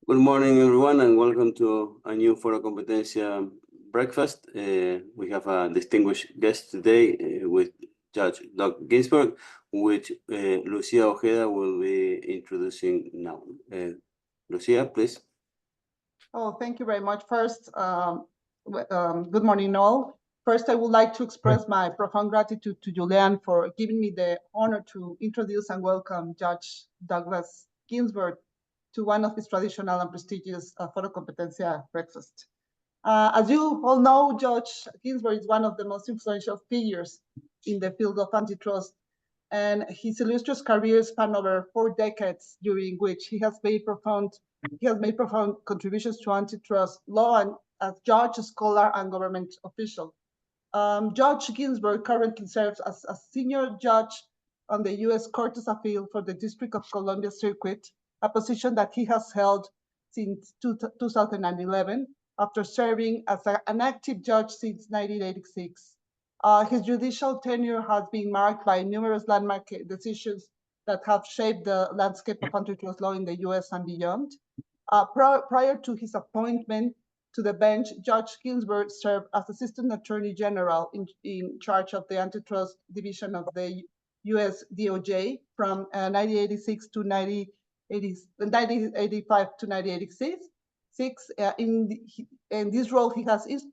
Good morning, everyone, and welcome to a new ForoCompetencia breakfast. We have a distinguished guest today with Judge Doug Ginsburg, which Lucia Ojeda will be introducing now. Lucia, please. Oh, thank you very much. First, good morning, all. First, I would like to express my profound gratitude to Julian for giving me the honor to introduce and welcome Judge Douglas Ginsburg to one of his traditional and prestigious ForoCompetencia breakfast. As you all know, Judge Ginsburg is one of the most influential figures in the field of antitrust, and his illustrious career spanned over 4 decades, during which he has made profound contributions to antitrust law and as judge, scholar, and government official. Judge Ginsburg currently serves as a senior judge on the U.S. Court of Appeal for the District of Columbia Circuit, a position that he has held since 2011, after serving as an active judge since 1986. His judicial tenure has been marked by numerous landmark decisions that have shaped the landscape of antitrust law in the U.S. and beyond. Prior to his appointment to the bench, Judge Ginsburg served as Assistant Attorney General in charge of the Antitrust Division of the U.S. DOJ from 1986 to 1985 to 1986. In this role, he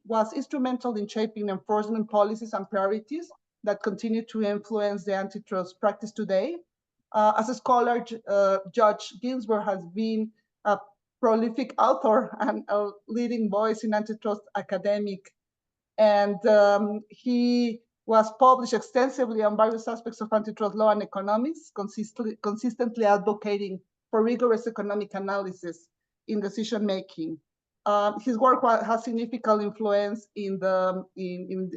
was instrumental in shaping enforcement policies and priorities that continue to influence the antitrust practice today. As a scholar, Judge Ginsburg has been a prolific author and a leading voice in antitrust academic, and he was published extensively on various aspects of antitrust law and economics, consistently advocating for rigorous economic analysis in decision making. His work has significant influence in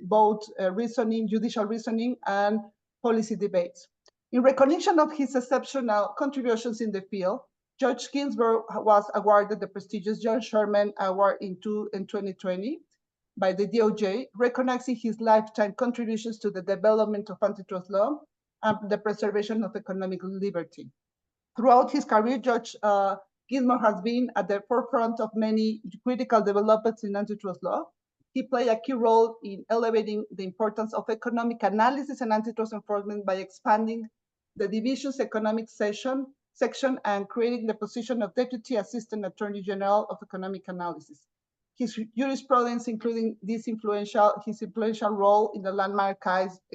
both judicial reasoning, and policy debates. In recognition of his exceptional contributions in the field, Judge Ginsburg was awarded the prestigious John Sherman Award in 2020 by the DOJ, recognizing his lifetime contributions to the development of antitrust law and the preservation of economic liberty. Throughout his career, Judge Ginsburg has been at the forefront of many critical developments in antitrust law. He played a key role in elevating the importance of economic analysis and antitrust enforcement by expanding the division's economic section and creating the position of Deputy Assistant Attorney General of Economic Analysis. His jurisprudence, including his influential role in the landmark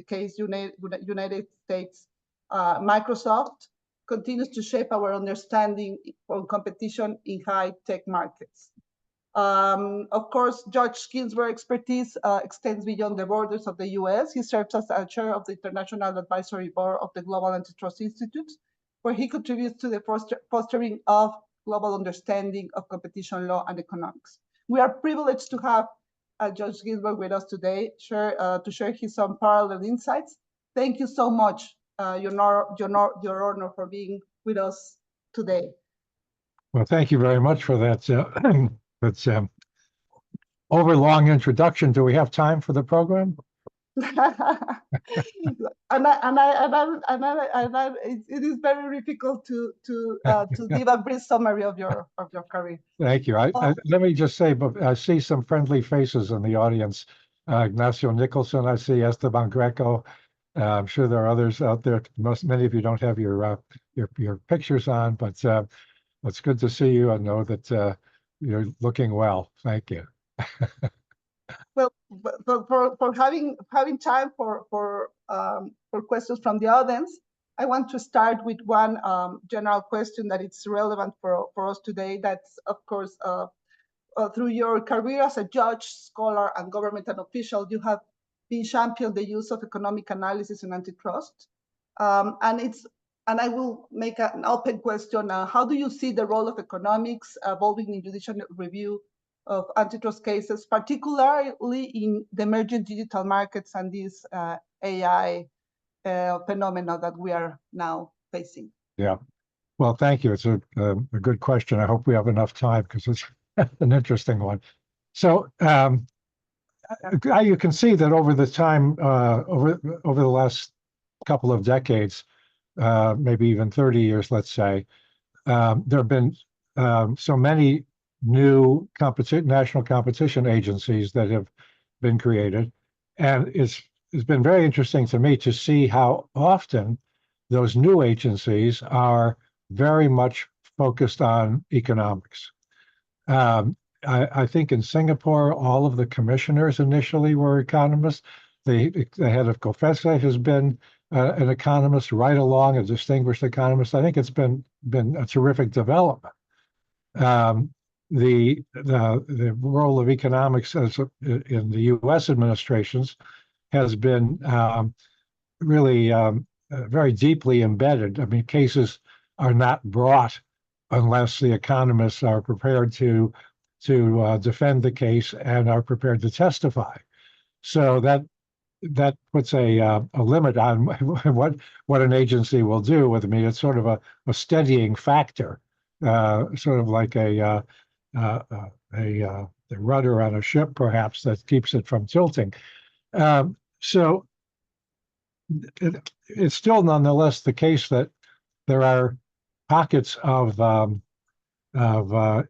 case United States Microsoft, continues to shape our understanding of competition in high-tech markets. Of course, Judge Ginsburg's expertise extends beyond the borders of the U.S. He serves as a chair of the International Advisory Board of the Global Antitrust Institute, where he contributes to the fostering of global understanding of competition law and economics. We are privileged to have Judge Ginsburg with us today to share his unparalleled insights. Thank you so much, Your Honor, for being with us today. Well, thank you very much for that. That's overlong introduction. Do we have time for the program? It is very difficult to give a brief summary of your career. Thank you. Let me just say, but I see some friendly faces in the audience. Ignacio Nicholson, I see Esteban Greco. I'm sure there are others out there. Many of you don't have your pictures on, but it's good to see you and know that you're looking well. Thank you. Well, for having time for questions from the audience, I want to start with one general question that is relevant for us today. That's, of course, through your career as a judge, scholar, and government official, you have been championed the use of economic analysis and antitrust. And I will make an open question. How do you see the role of economics evolving in judicial review of antitrust cases, particularly in the emerging digital markets and this AI phenomena that we are now facing? Yeah, well, thank you. It's a good question. I hope we have enough time because it's an interesting one. So you can see that over the time, over the last couple of decades, maybe even 30 years, let's say, there have been so many new national competition agencies that have been created. And it's been very interesting to me to see how often those new agencies are very much focused on economics. I think in Singapore, all of the commissioners initially were economists. The head of COFECE has been an economist right along, a distinguished economist. I think it's been a terrific development. The role of economics in the U.S. administrations has been really very deeply embedded. I mean, cases are not brought unless the economists are prepared to defend the case and are prepared to testify. So that puts a limit on what an agency will do with. I mean, it's sort of a steadying factor, sort of like a rudder on a ship, perhaps, that keeps it from tilting. So it's still nonetheless the case that there are pockets of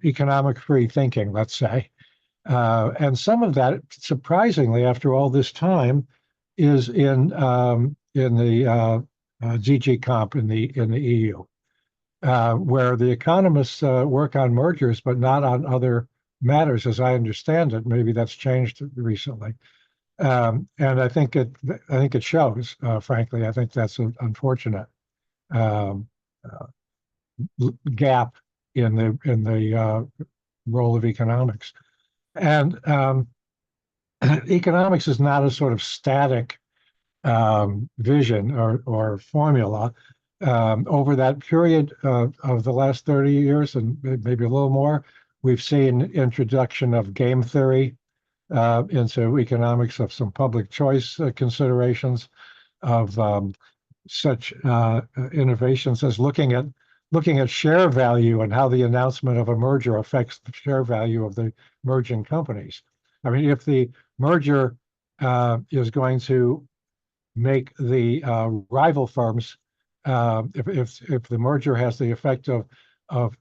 economic free thinking, let's say, and some of that, surprisingly, after all this time, is in the DG Comp in the EU, where the economists work on mergers, but not on other matters, as I understand it. Maybe that's changed recently, and I think it shows. Frankly, I think that's an unfortunate gap in the role of economics. And economics is not a sort of static vision or formula. Over that period of the last 30 years, and maybe a little more, we've seen introduction of game theory into economics, of some public choice considerations, of such innovations as looking at share value and how the announcement of a merger affects the share value of the merging companies. I mean, if the merger is going to make the rival firms, if the merger has the effect of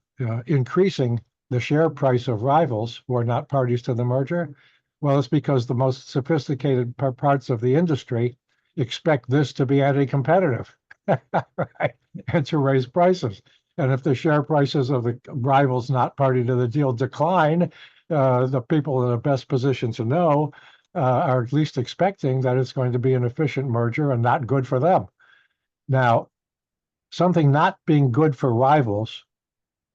increasing the share price of rivals who are not parties to the merger, well, it's because the most sophisticated parts of the industry expect this to be anti-competitive, right? And to raise prices. And if the share prices of the rivals not party to the deal decline, the people in the best position to know are at least expecting that it's going to be an efficient merger and not good for them. Now, something not being good for rivals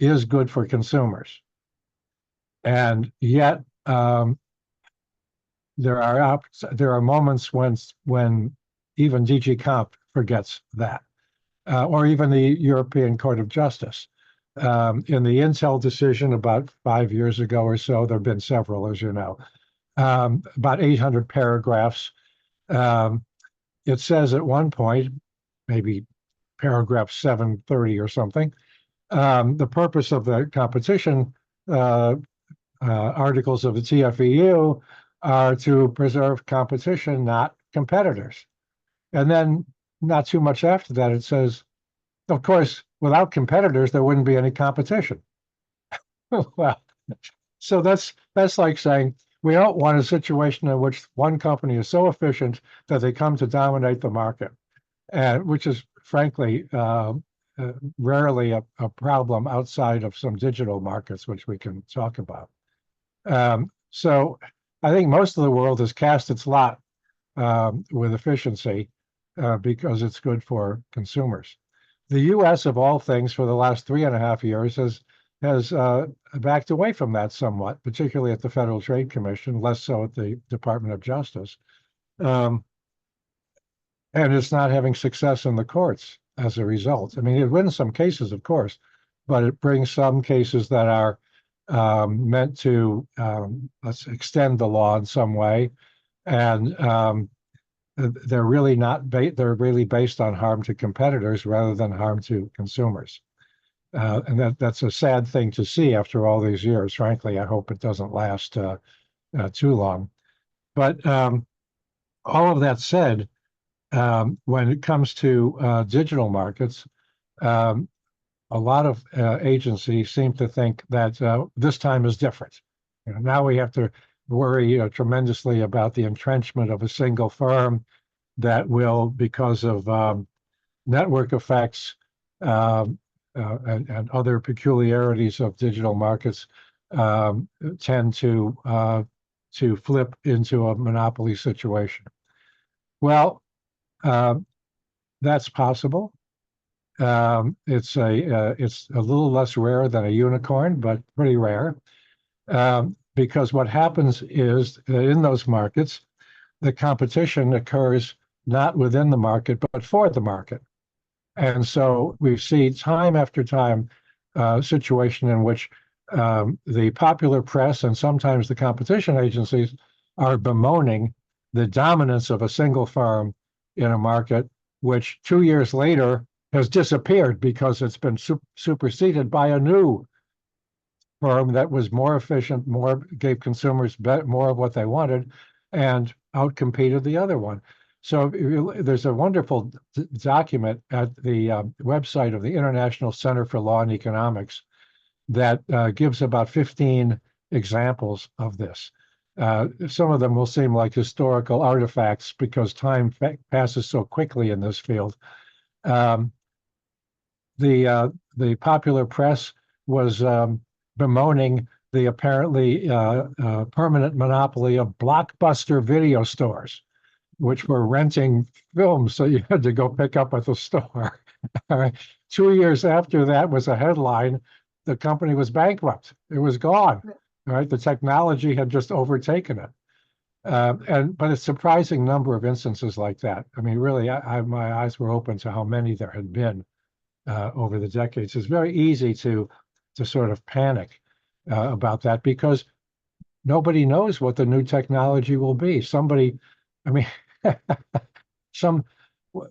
is good for consumers. And yet, there are moments when even DG Comp forgets that, or even the European Court of Justice. In the Intel decision about 5 years ago or so, there have been several, as you know, about 800 paragraphs. It says at one point, maybe paragraph 730 or something, the purpose of the competition articles of the TFEU are to preserve competition, not competitors. And then not too much after that, it says, of course, without competitors, there wouldn't be any competition. Well, so that's like saying we don't want a situation in which one company is so efficient that they come to dominate the market, and which is frankly rarely a problem outside of some digital markets, which we can talk about. So I think most of the world has cast its lot with efficiency because it's good for consumers. The U.S., of all things, for the last 3.5 years has backed away from that somewhat, particularly at the Federal Trade Commission, less so at the Department of Justice. And it's not having success in the courts as a result. I mean, it wins some cases, of course, but it brings some cases that are meant to let's extend the law in some way, and they're really not. They're really based on harm to competitors rather than harm to consumers, and that's a sad thing to see after all these years. Frankly, I hope it doesn't last too long. But all of that said, when it comes to digital markets, a lot of agencies seem to think that this time is different. Now we have to worry tremendously about the entrenchment of a single firm that will, because of network effects and other peculiarities of digital markets, tend to flip into a monopoly situation. Well, that's possible. It's a little less rare than a unicorn, but pretty rare. Because what happens is that in those markets, the competition occurs not within the market, but for the market. And so we see time after time a situation in which the popular press and sometimes the competition agencies are bemoaning the dominance of a single firm in a market, which 2 years later has disappeared because it's been superseded by a new firm that was more efficient, gave consumers more of what they wanted, and outcompeted the other one. So there's a wonderful document at the website of the International Center for Law and Economics that gives about 15 examples of this. Some of them will seem like historical artifacts because time passes so quickly in this field. The popular press was bemoaning the apparently permanent monopoly of Blockbuster video stores, which were renting films, so you had to go pick up at the store. 2 years after that was a headline, the company was bankrupt. It was gone. Right? The technology had just overtaken it. But a surprising number of instances like that. I mean, really, my eyes were open to how many there had been over the decades. It's very easy to sort of panic about that because nobody knows what the new technology will be.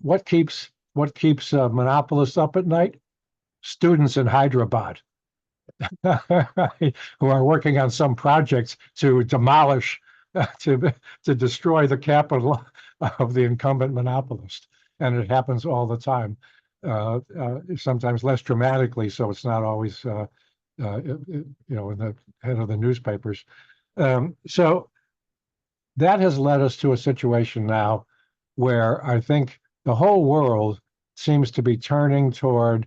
What keeps monopolists up at night? Students in Hyderabad who are working on some projects to demolish, to destroy the capital of the incumbent monopolist. And it happens all the time, sometimes less dramatically, so it's not always in the head of the newspapers. So that has led us to a situation now where I think the whole world seems to be turning toward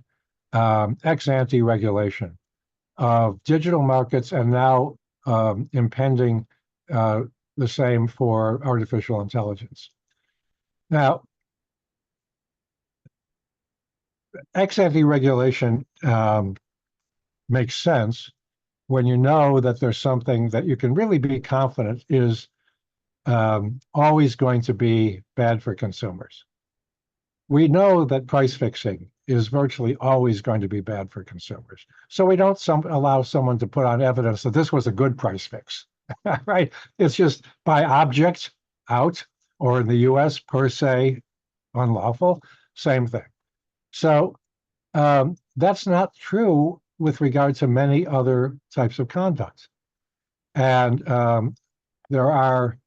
ex-ante regulation of digital markets, and now impending the same for artificial intelligence. Now, ex-ante regulation makes sense when you know that there's something that you can really be confident is always going to be bad for consumers. We know that price fixing is virtually always going to be bad for consumers. So we don't allow someone to put on evidence that this was a good price fix, right? It's just by object, out, or in the US, per se, unlawful, same thing. So that's not true with regard to many other types of conduct. And there are,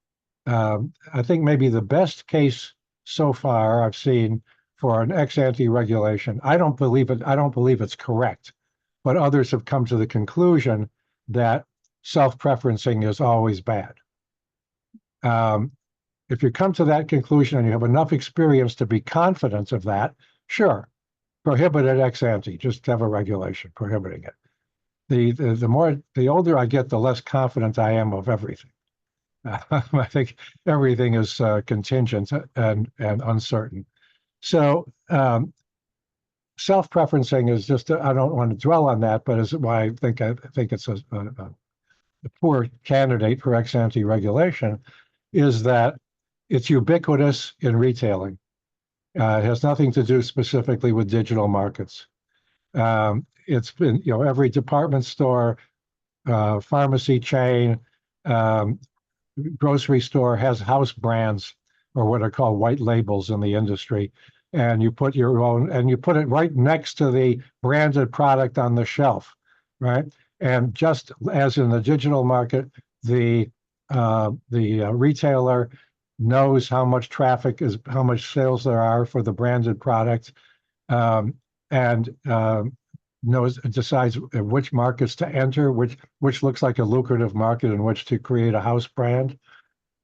I think maybe the best case so far I've seen for an ex-ante regulation. I don't believe it's correct, but others have come to the conclusion that self-preferencing is always bad. If you come to that conclusion and you have enough experience to be confident of that, sure, prohibit it ex-ante, just have a regulation prohibiting it. The older I get, the less confident I am of everything. I think everything is contingent and uncertain. So self-preferencing is just, I don't want to dwell on that, but is why I think it's a poor candidate for ex-ante regulation, is that it's ubiquitous in retailing. It has nothing to do specifically with digital markets. It's been, every department store, pharmacy chain, grocery store has house brands, or what are called white labels in the industry, and you put your own, and you put it right next to the branded product on the shelf, right? And just as in the digital market, the retailer knows how much traffic is, how much sales there are for the branded product, and decides which markets to enter, which looks like a lucrative market in which to create a house brand.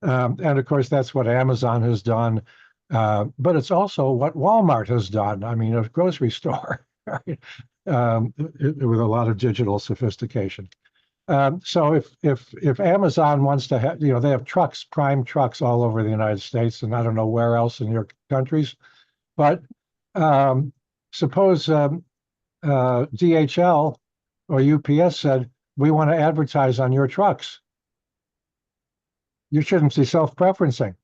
And of course, that's what Amazon has done. But it's also what Walmart has done. I mean, a grocery store, right? With a lot of digital sophistication. So if Amazon wants to have, they have trucks, prime trucks all over the United States, and I don't know where else in your countries, but suppose DHL or UPS said, we want to advertise on your trucks. You shouldn't be self-preferencing.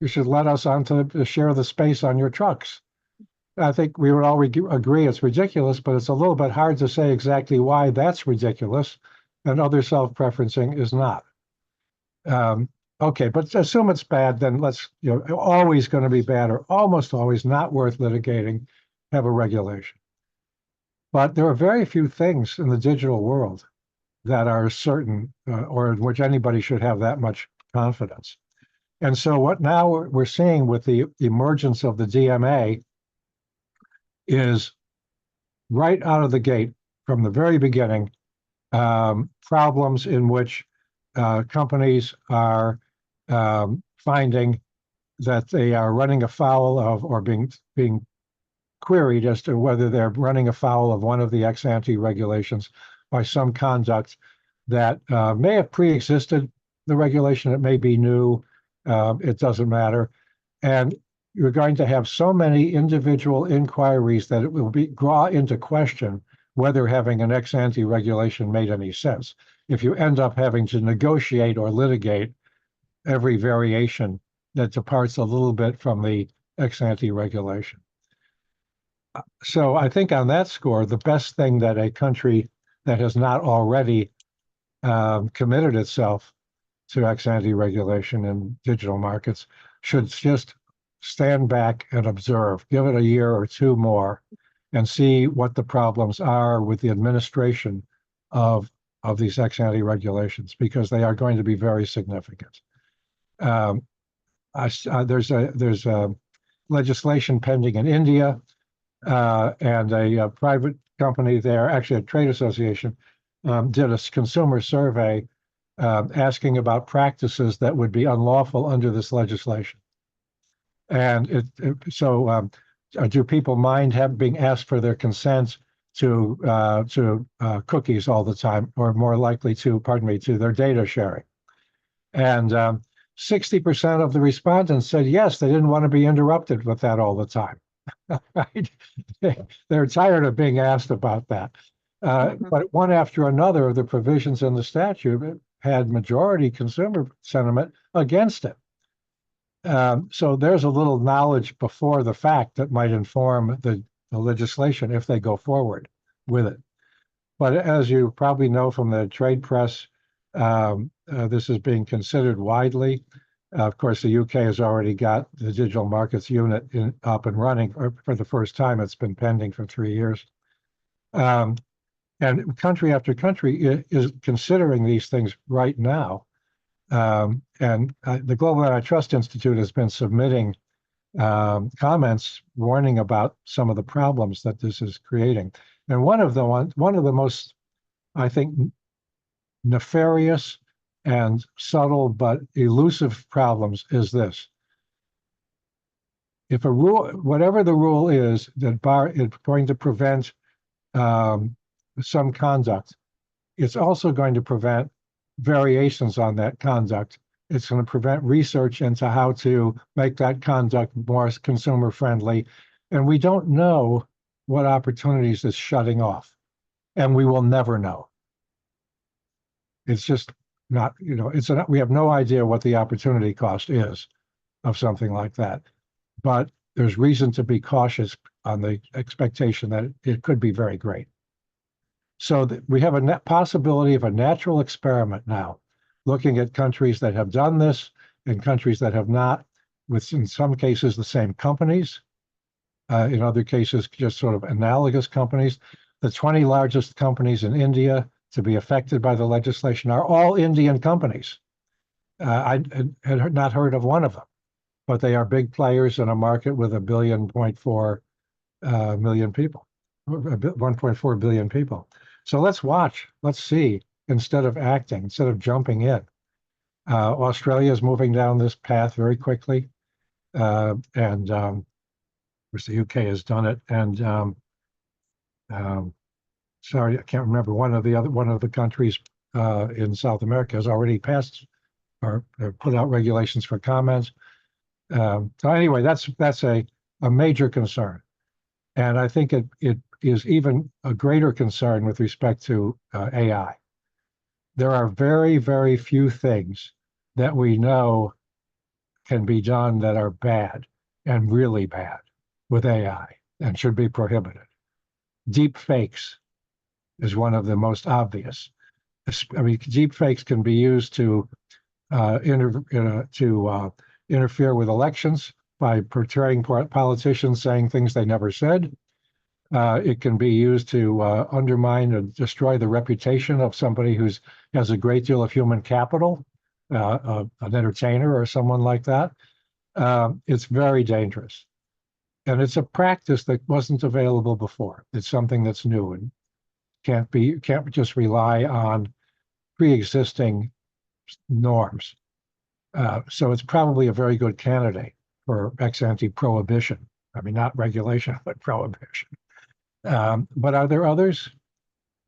You should let us to share the space on your trucks. I think we would all agree it's ridiculous, but it's a little bit hard to say exactly why that's ridiculous and other self-preferencing is not. Okay, but assume it's bad, then let's, always going to be bad or almost always not worth litigating, have a regulation. But there are very few things in the digital world that are certain or in which anybody should have that much confidence. And so what now we're seeing with the emergence of the DMA is right out of the gate from the very beginning, problems in which companies are finding that they are running afoul of or being queried as to whether they're running afoul of one of the ex-ante regulations by some conduct that may have pre-existed the regulation. It may be new. It doesn't matter. And you're going to have so many individual inquiries that it will draw into question whether having an ex-ante regulation made any sense. If you end up having to negotiate or litigate every variation that departs a little bit from the ex-ante regulation. So I think on that score, the best thing that a country that has not already committed itself to ex-ante regulation in digital markets should just stand back and observe, give it a year or two more, and see what the problems are with the administration of these ex-ante regulations, because they are going to be very significant. There's a legislation pending in India, and a private company there, actually a trade association, did a consumer survey asking about practices that would be unlawful under this legislation. And do people mind being asked for their consent to cookies all the time, or more likely to their data sharing? And 60% of the respondents said yes, they didn't want to be interrupted with that all the time. Right? They're tired of being asked about that. But one after another of the provisions in the statute had majority consumer sentiment against it. So there's a little knowledge before the fact that might inform the legislation if they go forward with it. But as you probably know from the trade press, this is being considered widely. Of course, the UK has already got the digital markets unit up and running for the first time. It's been pending for 3 years. And country after country is considering these things right now. And the Global Antitrust Institute has been submitting comments warning about some of the problems that this is creating. And one of the most, I think, nefarious and subtle but elusive problems is this. If a rule, whatever the rule is that is going to prevent some conduct, it's also going to prevent variations on that conduct. It's going to prevent research into how to make that conduct more consumer friendly. And we don't know what opportunities it's shutting off. And we will never know. It's just not, we have no idea what the opportunity cost is of something like that. But there's reason to be cautious on the expectation that it could be very great. So we have a possibility of a natural experiment now, looking at countries that have done this and countries that have not, with in some cases the same companies, in other cases just sort of analogous companies. The 20 largest companies in India to be affected by the legislation are all Indian companies. I had not heard of one of them, but they are big players in a market with 1.4 billion people. 1.4 billion people. So let's watch, let's see, instead of acting, instead of jumping in. Australia is moving down this path very quickly, and of course the UK has done it. And sorry, I can't remember, one of the countries in South America has already passed or put out regulations for comments. So anyway, that's a major concern, and I think it is even a greater concern with respect to AI. There are very, very few things that we know can be done that are bad and really bad with AI and should be prohibited. Deep fakes is one of the most obvious. I mean, deep fakes can be used to interfere with elections by portraying politicians saying things they never said. It can be used to undermine and destroy the reputation of somebody who has a great deal of human capital, an entertainer or someone like that. It's very dangerous. And it's a practice that wasn't available before. It's something that's new and can't just rely on pre-existing norms. So it's probably a very good candidate for ex-ante prohibition. I mean, not regulation, but prohibition. But are there others?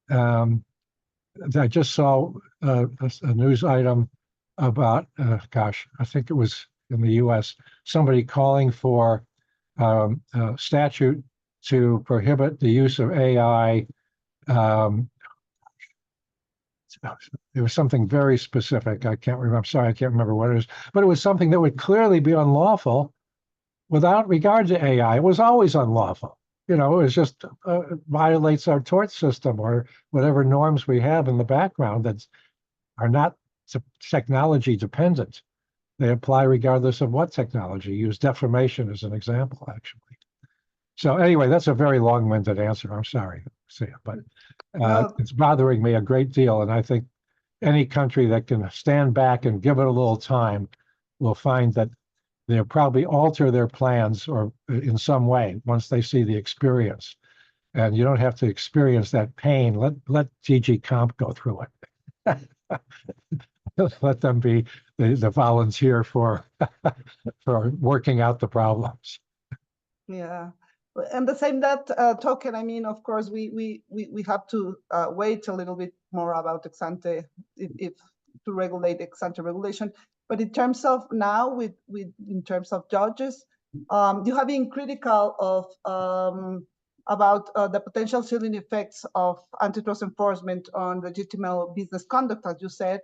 I just saw a news item about, gosh, I think it was in the US, somebody calling for a statute to prohibit the use of AI. It was something very specific. I can't remember. I'm sorry, I can't remember what it is. But it was something that would clearly be unlawful without regard to AI. It was always unlawful. You know, it was just violates our tort system or whatever norms we have in the background that are not technology dependent. They apply regardless of what technology. Use defamation as an example, actually. So anyway, that's a very long-winded answer. I'm sorry, but it's bothering me a great deal. And I think any country that can stand back and give it a little time will find that they'll probably alter their plans or in some way once they see the experience. And you don't have to experience that pain. Let DG Comp go through it. Let them be the volunteer for working out the problems. Yeah. And the same token, I mean, of course, we have to wait a little bit more about ex-ante, if to regulate ex-ante regulation. But in terms of now, in terms of judges, you have been critical of about the potential chilling effects of antitrust enforcement on legitimate business conduct, as you said.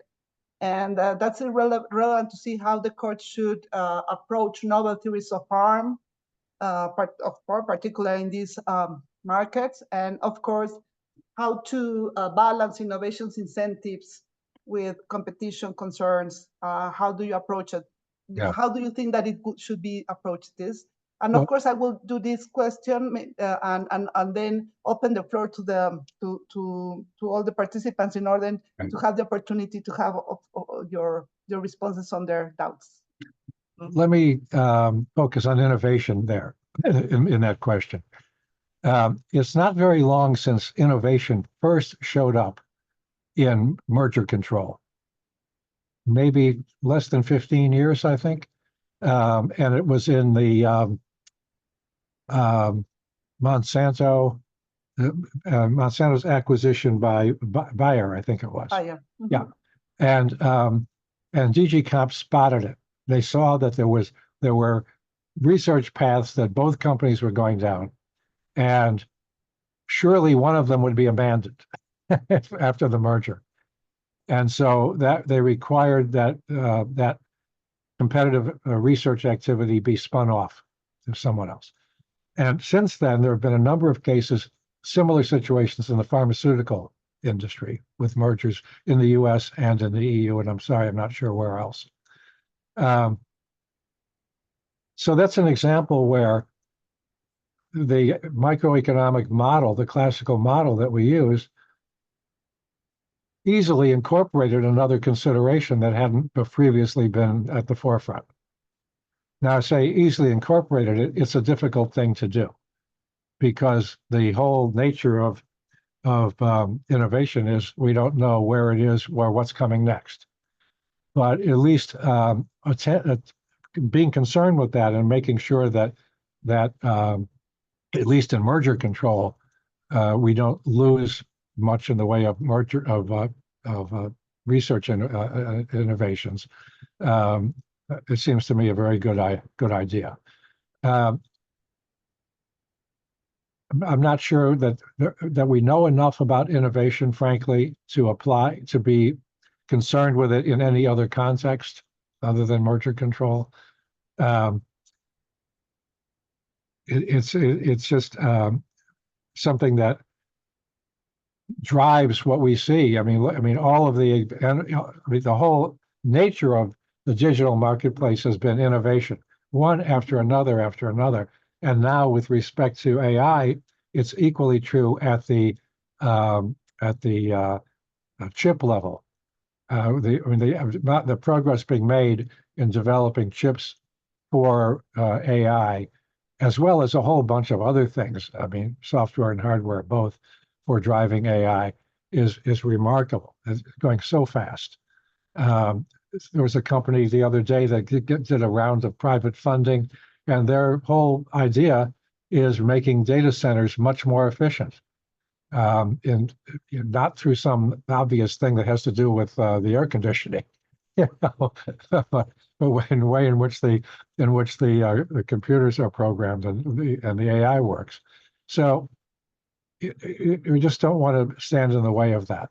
And that's relevant to see how the court should approach novel theories of harm, particularly in these markets, and of course, how to balance innovations incentives with competition concerns. How do you approach it? Yeah. How do you think that it should be approached this? And of course, I will do this question and then open the floor to all the participants in order to have the opportunity to have your responses on their doubts. Let me focus on innovation there in that question. It's not very long since innovation first showed up in merger control. Maybe less than 15 years, I think. And it was in the Monsanto's acquisition by Bayer, I think it was. Bayer. Mm-hmm. Yeah. And DG Comp spotted it. They saw that there were research paths that both companies were going down, and surely one of them would be abandoned after the merger. And so that they required that that competitive research activity be spun off to someone else. And since then, there have been a number of cases, similar situations in the pharmaceutical industry with mergers in the US and in the EU, and I'm sorry, I'm not sure where else. So that's an example where the microeconomic model, the classical model that we use, easily incorporated another consideration that hadn't previously been at the forefront. Now, I say easily incorporated it, it's a difficult thing to do because the whole nature of innovation is we don't know where it is or what's coming next. But at least being concerned with that and making sure that at least in merger control, we don't lose much in the way of merger of research and innovations. It seems to me a very good idea. I'm not sure that we know enough about innovation, frankly, to be concerned with it in any other context other than merger control. It's just something that drives what we see. I mean, all of the whole nature of the digital marketplace has been innovation, one after another after another. And now, with respect to AI, it's equally true at the chip level. The progress being made in developing chips for AI, as well as a whole bunch of other things. I mean, software and hardware both for driving AI is remarkable. It's going so fast. There was a company the other day that did a round of private funding, and their whole idea is making data centers much more efficient. And not through some obvious thing that has to do with the air conditioning, but in the way in which the computers are programmed and the AI works. So we just don't want to stand in the way of that,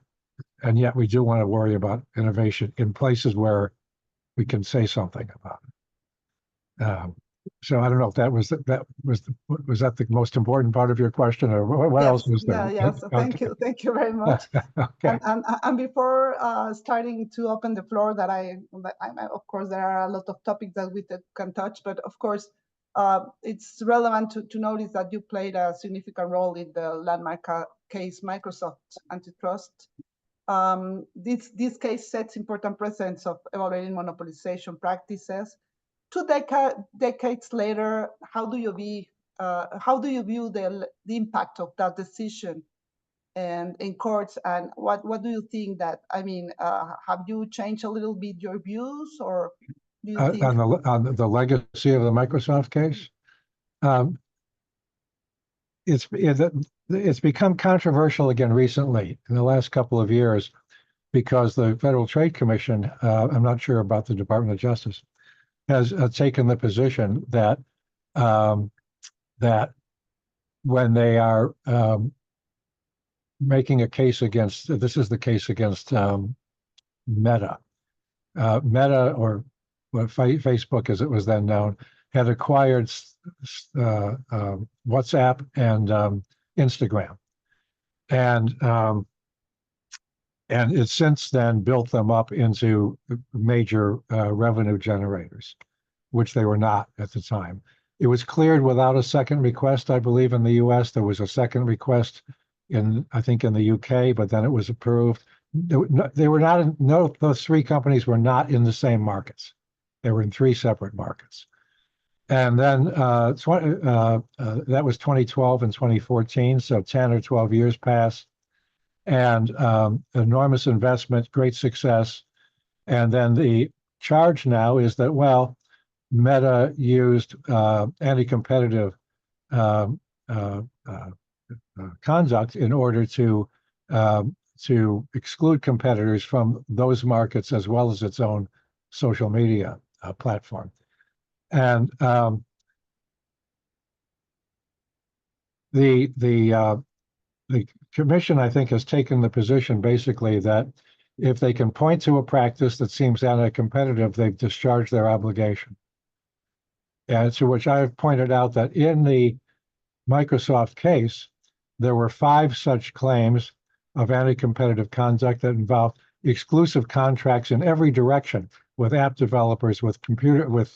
and yet we do want to worry about innovation in places where we can say something about it. So I don't know if that was that the most important part of your question, or what else was there? Yes. So thank you very much. Okay. And before starting to open the floor, of course there are a lot of topics that we can touch, but of course it's relevant to notice that you played a significant role in the landmark case Microsoft antitrust. This case sets important precedents of evaluating monopolization practices. 2 decades later, how do you view the impact of that decision and in courts, and what do you think that, have you changed a little bit your views, or do you think on the legacy of the Microsoft case? It's become controversial again recently in the last couple of years because the Federal Trade Commission, I'm not sure about the Department of Justice, has taken the position that that when they are making a case against, this is the case against Meta. Meta, or Facebook as it was then known, had acquired WhatsApp and Instagram, and it's since then built them up into major revenue generators, which they were not at the time. It was cleared without a second request, I believe, in the US. There was a second request I think in the UK, but then it was approved. They were not, those 3 companies were not in the same markets. They were in 3 separate markets. And then that was 2012 and 2014, so 10 or 12 years passed. And enormous investment, great success. And then the charge now is that, well, Meta used anti-competitive conduct in order to exclude competitors from those markets as well as its own social media platform. And the commission, I think, has taken the position basically that if they can point to a practice that seems anti-competitive, they've discharged their obligation. And to which I've pointed out that in the Microsoft case, there were 5 such claims of anti-competitive conduct that involved exclusive contracts in every direction with app developers, with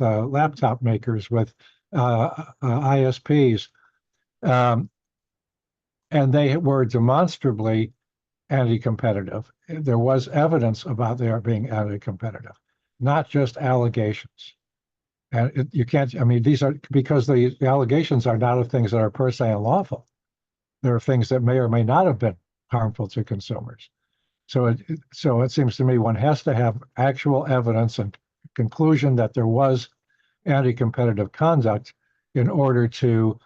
laptop makers, with ISPs. And they were demonstrably anti-competitive. There was evidence about their being anti-competitive, not just allegations. And you can't, I mean, these are, because the allegations are not of things that are per se unlawful. There are things that may or may not have been harmful to consumers. So it seems to me one has to have actual evidence and conclusion that there was anti-competitive conduct in order to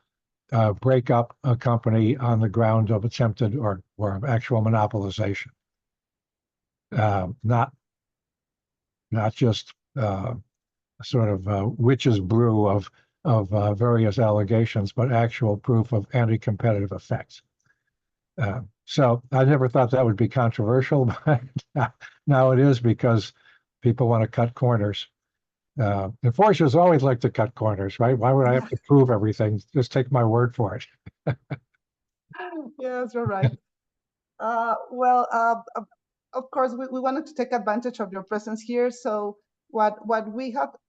break up a company on the ground of attempted or actual monopolization. Not just sort of witch's brew of various allegations, but actual proof of anti-competitive effects. So I never thought that would be controversial, but now it is, because people want to cut corners. Enforcers always like to cut corners, right? Why would I have to prove everything? Just take my word for it. Yes, you're right. Of course, we wanted to take advantage of your presence here. So what we thought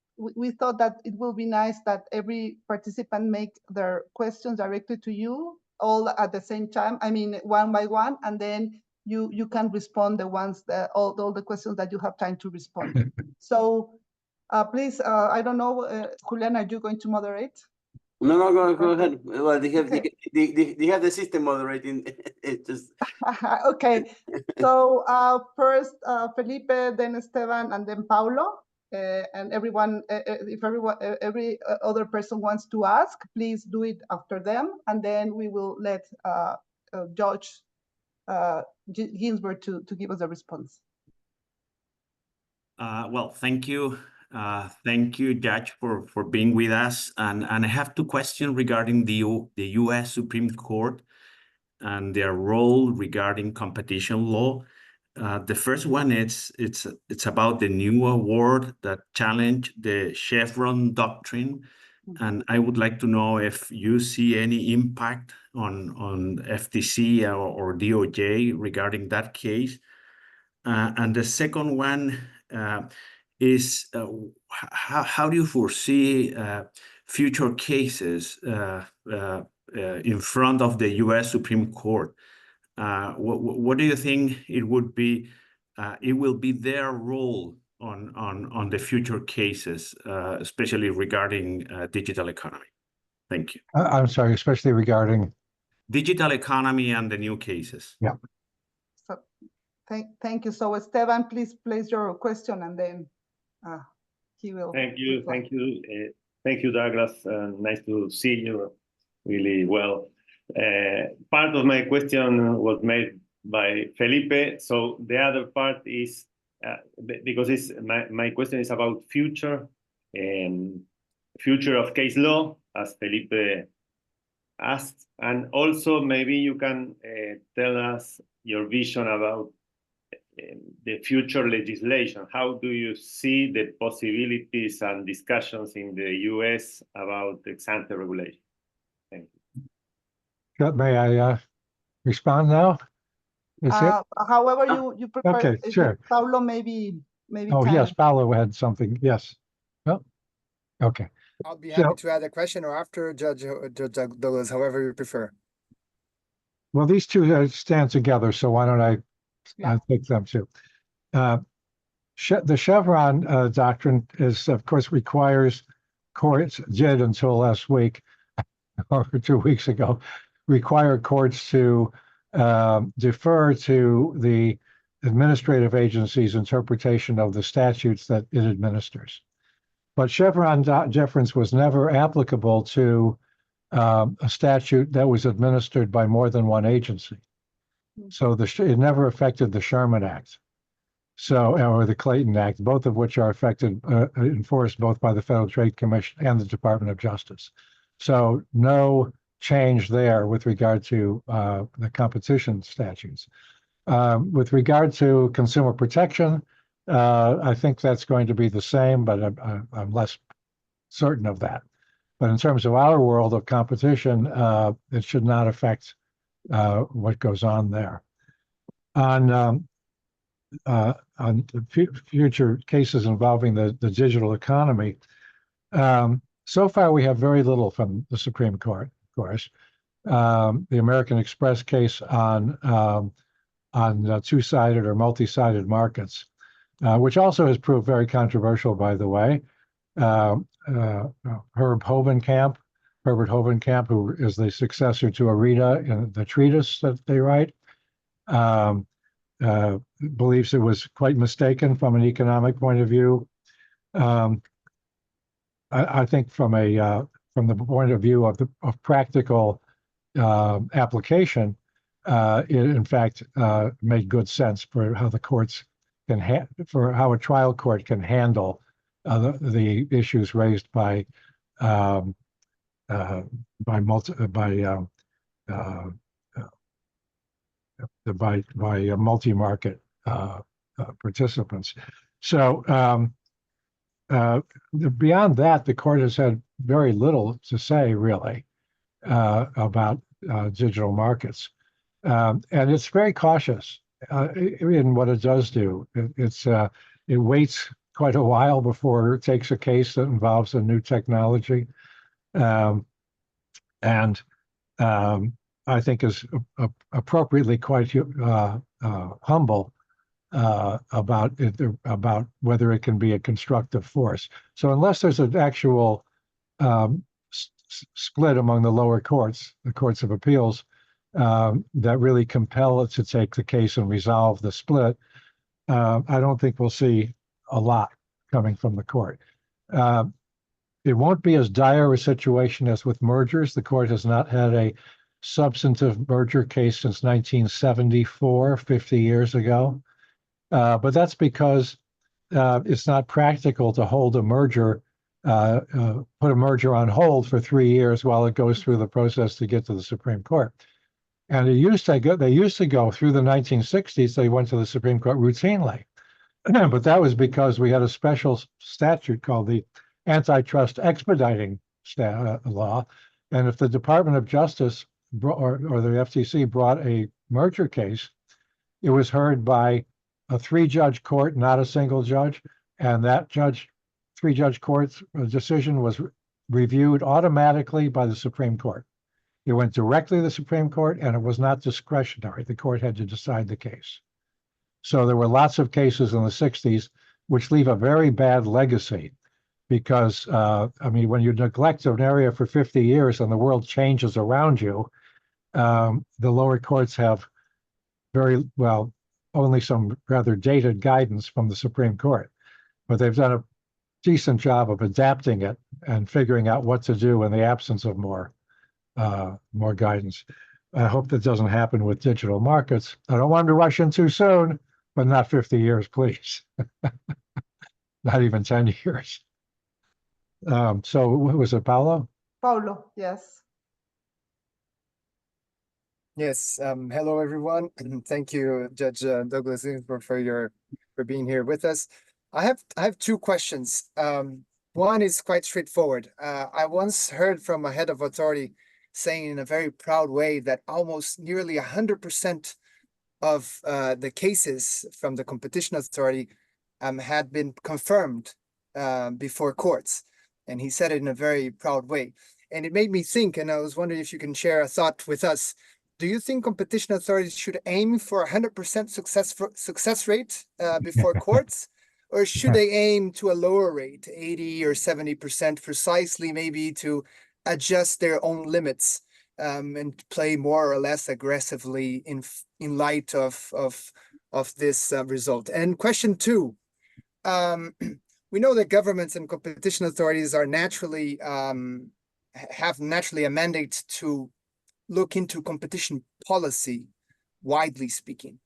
that it will be nice that every participant make their questions directly to you, all at the same time. I mean, one by one, and then you can respond the ones that all the questions that you have time to respond. So please, I don't know, Julian, are you going to moderate? No, go ahead. Well, they have the system moderating. It just okay. So first Felipe, then Esteban, and then Paulo. And everyone, if every other person wants to ask, please do it after them, and then we will let Judge Ginsburg to give us a response. Well, thank you. Thank you, Judge, for being with us. And I have two questions regarding the U.S. Supreme Court and their role regarding competition law. The first one it's about the new award that challenged the Chevron doctrine. And I would like to know if you see any impact on FTC or DOJ regarding that case. And the second one is how do you foresee future cases in front of the U.S. Supreme Court? What do you think it would be? It will be their role on the future cases, especially regarding digital economy. Thank you. I'm sorry, especially regarding digital economy and the new cases. Yeah. So thank you. So Esteban, please place your question, and then he will. Thank you, thank you, Douglas. Nice to see you really well. Part of my question was made by Felipe, so the other part is because my question is about future of case law, as Felipe asked, and also maybe you can tell us your vision about the future legislation. How do you see the possibilities and discussions in the US about ex-ante regulation? Thank you. May I respond now? However you prefer. Okay, sure. Paulo, maybe. Oh, yes, Paulo had something. Yes. Well, okay. I'll be happy to add a question, or after Judge Douglas, however you prefer. Well, these two stand together, so why don't I take them too? The Chevron doctrine is, of course, requires courts, did until last week or 2 weeks ago, require courts to defer to the administrative agency's interpretation of the statutes that it administers. But Chevron deference was never applicable to a statute that was administered by more than one agency. So it never affected the Sherman Act, or the Clayton Act, both of which are enforced both by the Federal Trade Commission and the Department of Justice. So no change there with regard to the competition statutes. With regard to consumer protection, I think that's going to be the same, but I'm less certain of that. But in terms of our world of competition, it should not affect what goes on there. On future cases involving the digital economy, so far we have very little from the Supreme Court, of course. The American Express case on two-sided or multi-sided markets, which also has proved very controversial, by the way. Herbert Hovenkamp, who is the successor to Arita in the treatise that they write, believes it was quite mistaken from an economic point of view. I think from the point of view of practical application, it in fact made good sense for how the courts can for how a trial court can handle the issues raised by multi-market participants. So beyond that, the court has had very little to say really about digital markets, and it's very cautious in what it does do. It waits quite a while before it takes a case that involves a new technology, and I think is appropriately quite humble about whether it can be a constructive force. So unless there's an actual split among the lower courts, the courts of appeals, that really compel it to take the case and resolve the split, I don't think we'll see a lot coming from the court. It won't be as dire a situation as with mergers. The court has not had a substantive merger case since 1974, 50 years ago. But that's because it's not practical to hold a merger, put a merger on hold for 3 years while it goes through the process to get to the Supreme Court. And they used to go through the 1960s, they went to the Supreme Court routinely. But that was because we had a special statute called the antitrust expediting law. And if the Department of Justice or the FTC brought a merger case, it was heard by a 3-judge court, not a single judge. And that 3-judge court's decision was reviewed automatically by the Supreme Court. It went directly to the Supreme Court, and it was not discretionary. The court had to decide the case. So there were lots of cases in the 60s which leave a very bad legacy because, I mean, when you neglect an area for 50 years and the world changes around you, the lower courts have only some rather dated guidance from the Supreme Court. But they've done a decent job of adapting it and figuring out what to do in the absence of more guidance. I hope that doesn't happen with digital markets. I don't want to rush in too soon, but not 50 years, please. Not even 10 years. So was it Paulo? Paulo, yes. Yes. Hello, everyone. Thank you, Judge Douglas Ginsburg, for being here with us. I have 2 questions. One is quite straightforward. I once heard from a head of authority saying in a very proud way that almost nearly 100% of the cases from the competition authority had been confirmed before courts. And he said it in a very proud way. And it made me think, and I was wondering if you can share a thought with us. Do you think competition authorities should aim for 100% success rate before courts? Or should they aim to a lower rate, 80 or 70%, precisely maybe to adjust their own limits and play more or less aggressively in light of this result? And question 2, we know that governments and competition authorities are naturally have a mandate to look into competition policy, widely speaking.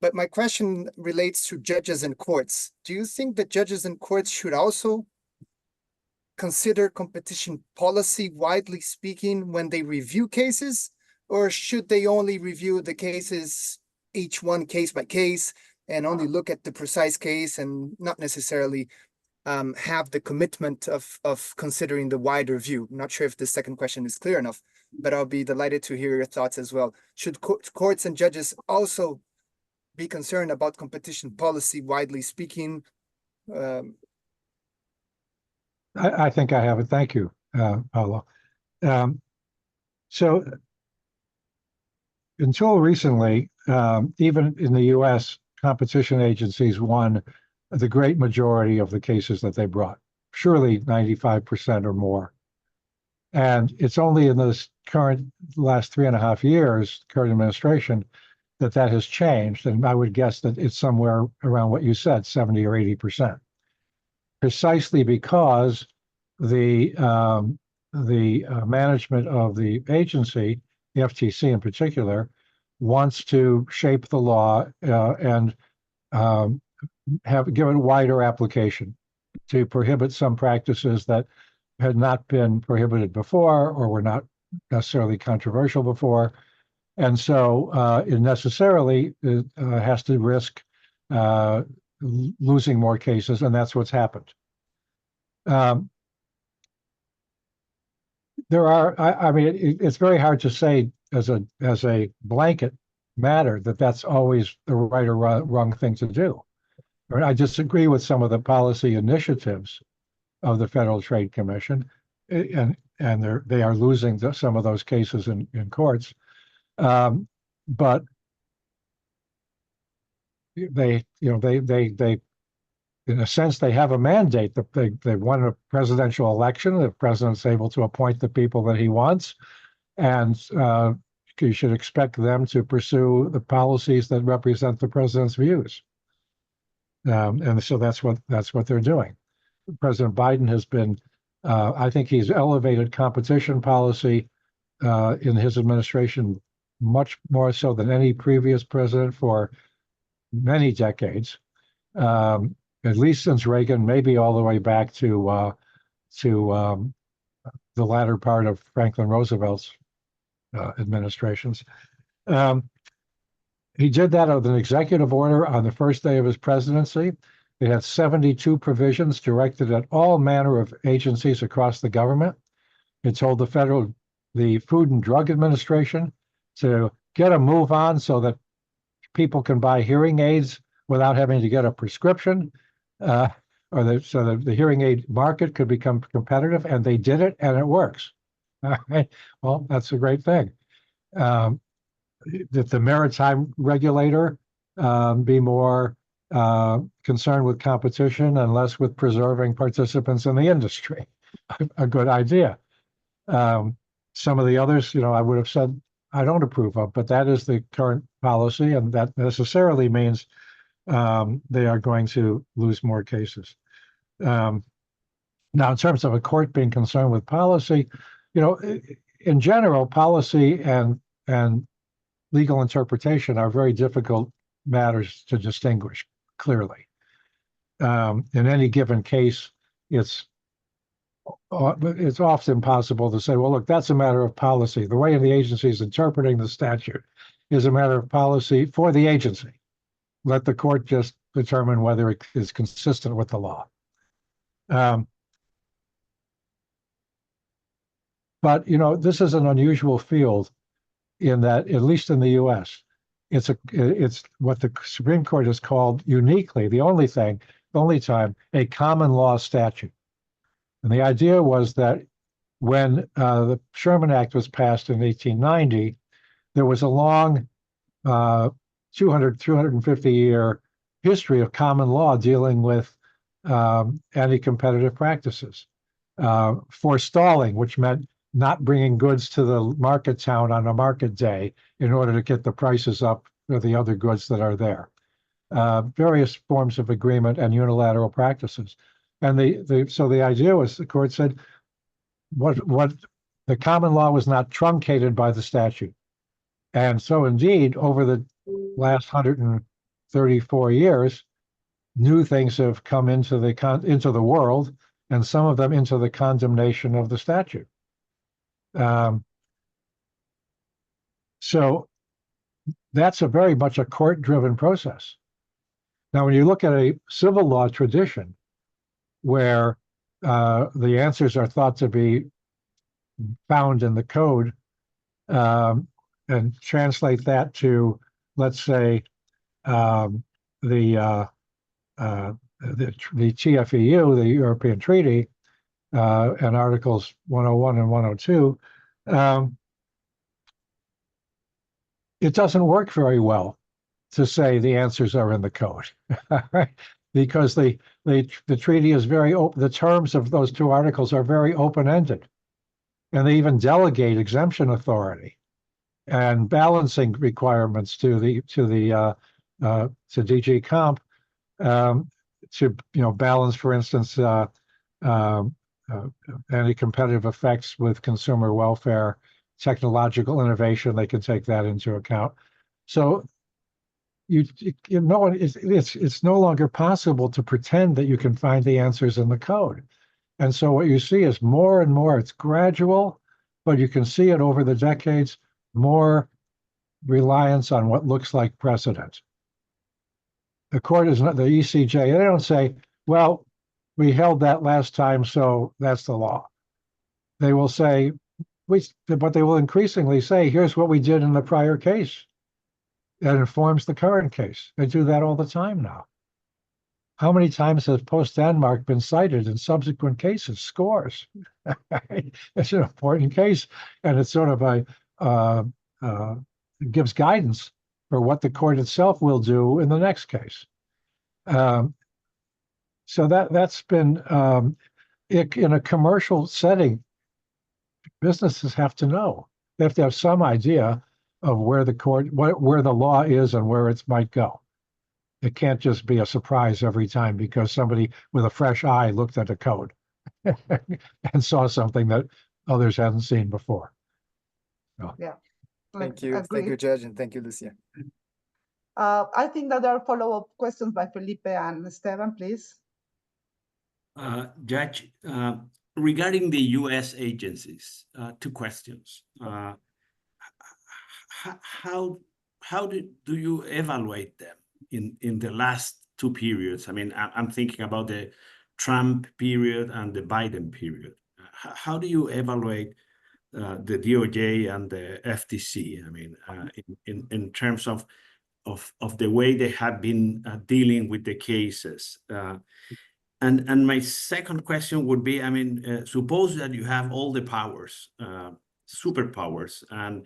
But my question relates to judges and courts. Do you think that judges and courts should also consider competition policy, widely speaking, when they review cases? Or should they only review the cases, each one case by case, and only look at the precise case and not necessarily have the commitment of considering the wider view? I'm not sure if the second question is clear enough, but I'll be delighted to hear your thoughts as well. Should courts and judges also be concerned about competition policy, widely speaking? I think I have it. Thank you, Paulo. So until recently, even in the US, competition agencies won the great majority of the cases that they brought. surely 95% or more. And it's only in this last 3.5 years, current administration, that has changed. And I would guess that it's somewhere around what you said, 70 or 80%. Precisely because the management of the agency, the FTC in particular, wants to shape the law and give it wider application to prohibit some practices that had not been prohibited before or were not necessarily controversial before. And so it necessarily has to risk losing more cases, and that's what's happened. I mean, it's very hard to say as a blanket matter that that's always the right or wrong thing to do. I disagree with some of the policy initiatives of the Federal Trade Commission, and they are losing some of those cases in courts. But they in a sense, they have a mandate. They won a presidential election. The president's able to appoint the people that he wants, and you should expect them to pursue the policies that represent the president's views. And so that's what they're doing. President Biden has been, I think he's elevated competition policy in his administration much more so than any previous president for many decades. At least since Reagan, maybe all the way back to the latter part of Franklin Roosevelt's administrations. He did that with an executive order on the first day of his presidency. It had 72 provisions directed at all manner of agencies across the government. It told the Food and Drug Administration to get a move on so that people can buy hearing aids without having to get a prescription, so that the hearing aid market could become competitive, and they did it, and it works. All right. Well, that's a great thing. That the maritime regulator be more concerned with competition and less with preserving participants in the industry. A good idea. Some of the others, I would have said I don't approve of, but that is the current policy, and that necessarily means they are going to lose more cases. Now, in terms of a court being concerned with policy, in general, policy and legal interpretation are very difficult matters to distinguish clearly. In any given case, it's often possible to say, well, look, that's a matter of policy. The way the agency is interpreting the statute is a matter of policy for the agency. Let the court just determine whether it is consistent with the law. But, this is an unusual field in that, at least in the US, it's what the Supreme Court has called uniquely, the only time, a common law statute. And the idea was that when the Sherman Act was passed in 1890, there was a long 250-year history of common law dealing with anti-competitive practices. Forestalling, which meant not bringing goods to the market town on a market day in order to get the prices up for the other goods that are there. Various forms of agreement and unilateral practices. And so the idea was, the court said, what the common law was not truncated by the statute. And so indeed, over the last 134 years, new things have come into the world, and some of them into the condemnation of the statute. So that's very much a court-driven process. Now, when you look at a civil law tradition where the answers are thought to be found in the code, and translate that to, let's say, the TFEU, the European Treaty, and Articles 101 and 102, it doesn't work very well to say the answers are in the code. Right? because the treaty is very open. The terms of those two articles are very open-ended, and they even delegate exemption authority and balancing requirements to DG Comp to balance, for instance, anti-competitive effects with consumer welfare, technological innovation. They can take that into account. So it's no longer possible to pretend that you can find the answers in the code. And so what you see is more and more, it's gradual, but you can see it over the decades, more reliance on what looks like precedent. The court is not the ECJ. They don't say, well, we held that last time, so that's the law. They will say, but they will increasingly say, here's what we did in the prior case. That informs the current case. They do that all the time now. How many times has Post-Denmark been cited in subsequent cases? Scores. It's an important case, and it's sort of it gives guidance for what the court itself will do in the next case. So that's been in a commercial setting. Businesses have to know. They have to have some idea of where where the law is and where it might go. It can't just be a surprise every time because somebody with a fresh eye looked at a code and saw something that others hadn't seen before. So. Yeah. Thank you, Judge, and thank you, Lucia. I think that there are follow-up questions by Felipe and Esteban, please. Judge, regarding the U.S. agencies, two questions. How do you evaluate them in the last two periods? I mean, I'm thinking about the Trump period and the Biden period. How do you evaluate the DOJ and the FTC? I mean, in terms of the way they have been dealing with the cases. And my second question would be, I mean, suppose that you have all the powers, superpowers, and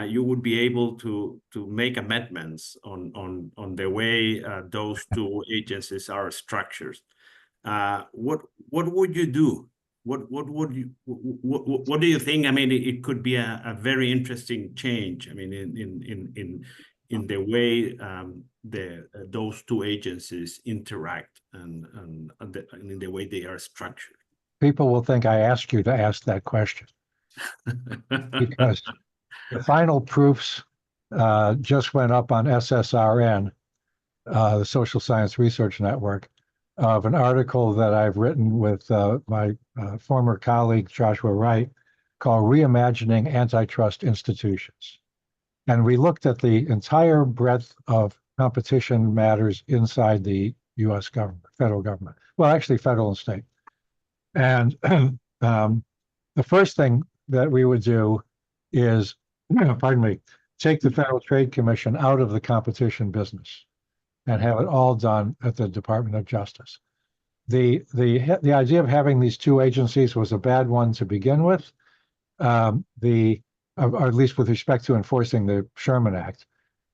you would be able to make amendments on the way those two agencies are structured. What would you do? What do you think? I mean, it could be a very interesting change. I mean, in the way those two agencies interact and in the way they are structured. People will think I asked you to ask that question because the final proofs just went up on SSRN, the Social Science Research Network, of an article that I've written with my former colleague, Joshua Wright, called Reimagining Antitrust Institutions. And we looked at the entire breadth of competition matters inside the U.S. government, federal government. Well, actually federal and state. And the first thing that we would do is, pardon me, take the Federal Trade Commission out of the competition business and have it all done at the Department of Justice. The idea of having these two agencies was a bad one to begin with. Or at least with respect to enforcing the Sherman Act,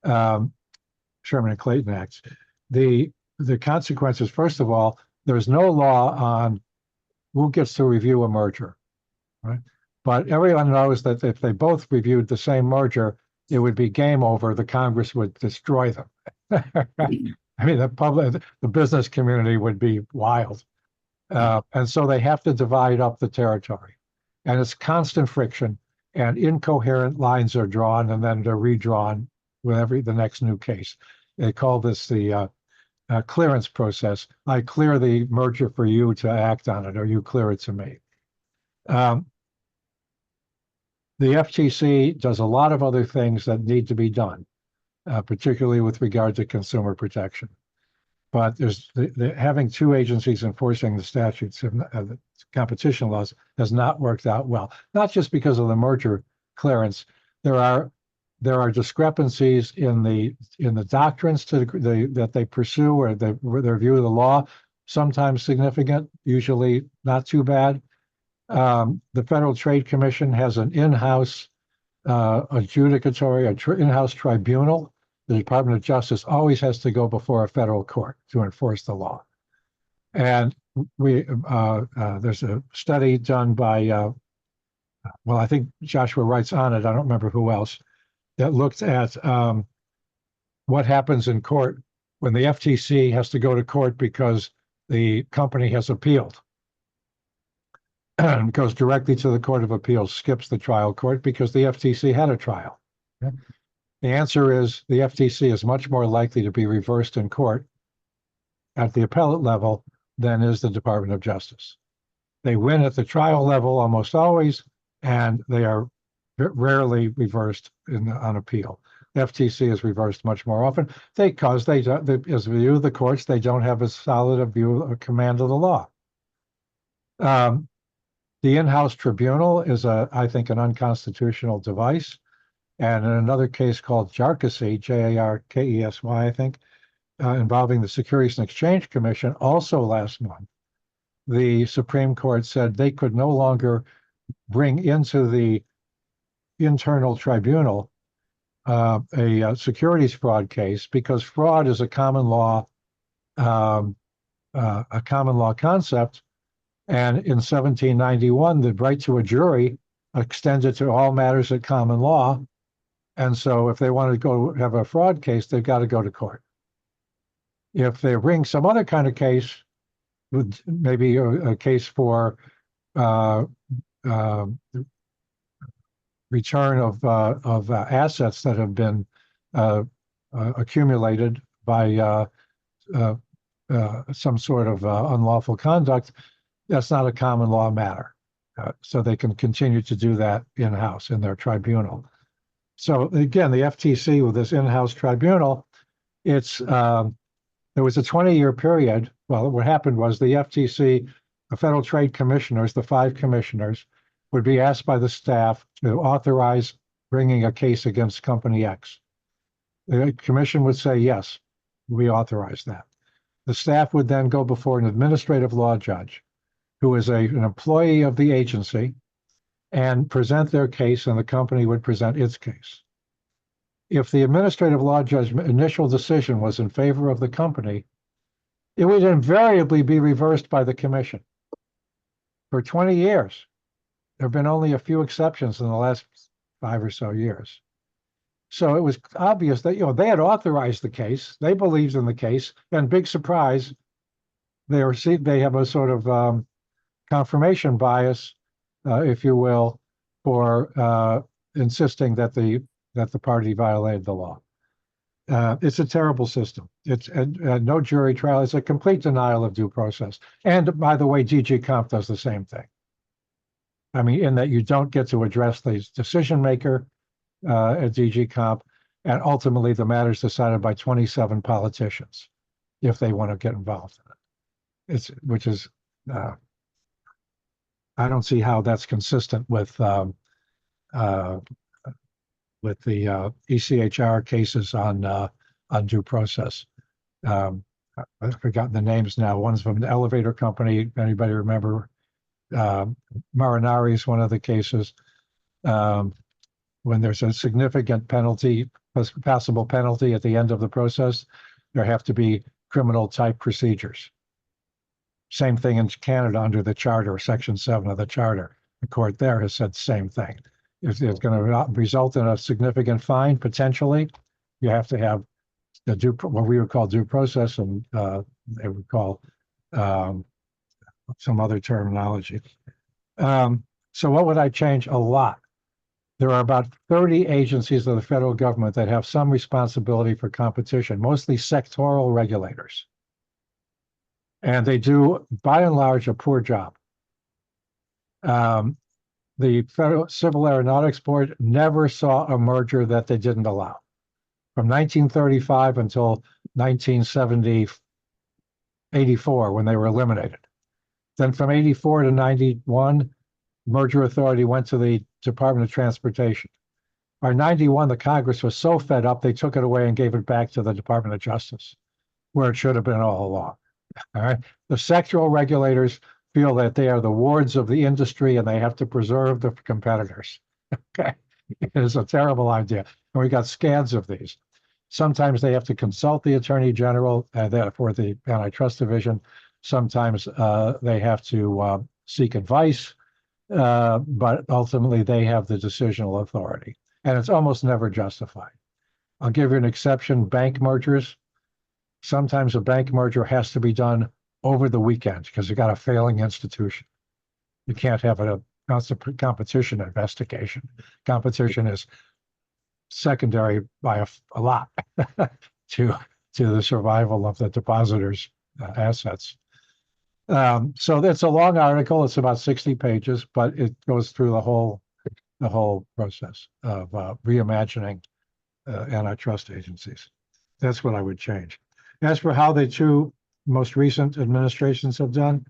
Sherman and Clayton Acts. The consequences, first of all, there's no law on who gets to review a merger, right? But everyone knows that if they both reviewed the same merger, it would be game over. The Congress would destroy them. I mean, the business community would be wild. And so they have to divide up the territory. And it's constant friction. And incoherent lines are drawn and then they're redrawn with the next new case. They call this the clearance process. I clear the merger for you to act on it, or you clear it to me. The FTC does a lot of other things that need to be done, particularly with regard to consumer protection. But there's having two agencies enforcing the statutes of the competition laws has not worked out well. Not just because of the merger clearance. There are discrepancies in the doctrines that they pursue or their view of the law. Sometimes significant, usually not too bad. The Federal Trade Commission has an in-house adjudicatory, in-house tribunal the Department of Justice always has to go before a federal court to enforce the law. And there's a study done by, well, I think Joshua writes on it, I don't remember who else, that looked at what happens in court when the FTC has to go to court because the company has appealed. And goes directly to the Court of Appeals, skips the trial court because the FTC had a trial. Okay? The answer is the FTC is much more likely to be reversed in court at the appellate level than is the Department of Justice. They win at the trial level almost always, and they are rarely reversed on appeal. The FTC is reversed much more often because as a view of the courts, they don't have as solid a view of command of the law. The in-house tribunal is, I think, an unconstitutional device. And in another case called Jarkesy, Jarkesy, I think, involving the Securities and Exchange Commission, also last month, the Supreme Court said they could no longer bring into the internal tribunal a securities fraud case because fraud is a common law concept. And in 1791, the right to a jury extended to all matters at common law. And so if they want to go have a fraud case, they've got to go to court. If they bring some other kind of case, maybe a case for return of assets that have been accumulated by some sort of unlawful conduct, that's not a common law matter. So they can continue to do that in-house in their tribunal. So again, the FTC with this in-house tribunal, there was a 20-year period. Well, what happened was the FTC, the Federal Trade Commissioners, the 5 commissioners, would be asked by the staff to authorize bringing a case against Company X. The commission would say, yes, we authorize that. The staff would then go before an administrative law judge, who is an employee of the agency, and present their case, and the company would present its case. If the administrative law judge's initial decision was in favor of the company, it would invariably be reversed by the commission. For 20 years, there have been only a few exceptions in the last 5 or so years. So it was obvious that, they had authorized the case, they believed in the case, and big surprise, they have a sort of confirmation bias, if you will, for insisting that the party violated the law. It's a terrible system. It's no jury trial. It's a complete denial of due process. And by the way, DG Comp does the same thing. I mean, in that you don't get to address the decision maker at DG Comp, and ultimately the matter is decided by 27 politicians if they want to get involved in it. Which is I don't see how that's consistent with the ECHR cases on due process. I've forgotten the names now. One's from an elevator company. If anybody remember? Marinari is one of the cases. When there's a significant penalty, passable penalty at the end of the process, there have to be criminal type procedures. Same thing in Canada under the Charter, Section 7 of the Charter. The court there has said the same thing. If it's going to result in a significant fine, potentially, you have to have what we would call due process, and they would call some other terminology. So what would I change? A lot. There are about 30 agencies of the federal government that have some responsibility for competition, mostly sectoral regulators. And they do, by and large, a poor job. The Federal Civil Aeronautics Board never saw a merger that they didn't allow. From 1935 until 1984, when they were eliminated. Then from 84 to 91, merger authority went to the Department of Transportation. By 91, the Congress was so fed up, they took it away and gave it back to the Department of Justice, where it should have been all along. All right. The sectoral regulators feel that they are the wards of the industry and they have to preserve the competitors. Okay. It is a terrible idea. And we got scads of these. Sometimes they have to consult the Attorney General for the Antitrust Division. Sometimes they have to seek advice, but ultimately they have the decisional authority, and it's almost never justified. I'll give you an exception: bank mergers. Sometimes a bank merger has to be done over the weekend because you got a failing institution. You can't have a competition investigation. Competition is secondary by a lot to the survival of the depositors' assets. So it's a long article. It's about 60 pages, but it goes through the whole process of reimagining antitrust agencies. That's what I would change. As for how the two most recent administrations have done,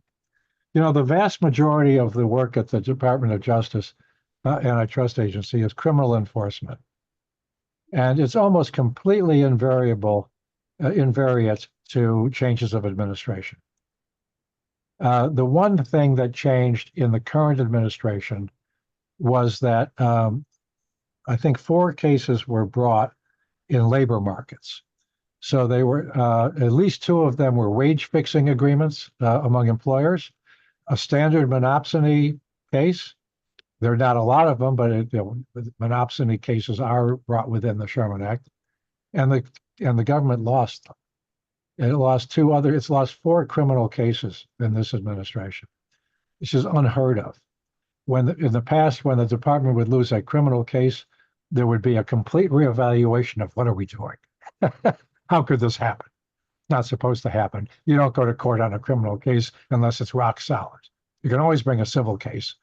you know, the vast majority of the work at the Department of Justice Antitrust Agency is criminal enforcement. And it's almost completely invariant to changes of administration. The one thing that changed in the current administration was that I think 4 cases were brought in labor markets. So they were, at least 2 of them were wage fixing agreements among employers, a standard monopsony case. There are not a lot of them, but monopsony cases are brought within the Sherman Act, and the government lost them. And it lost 2 other. It's lost 4 criminal cases in this administration. This is unheard of. In the past, when the department would lose a criminal case, there would be a complete reevaluation of what are we doing? How could this happen? Not supposed to happen. You don't go to court on a criminal case unless it's rock solid. You can always bring a civil case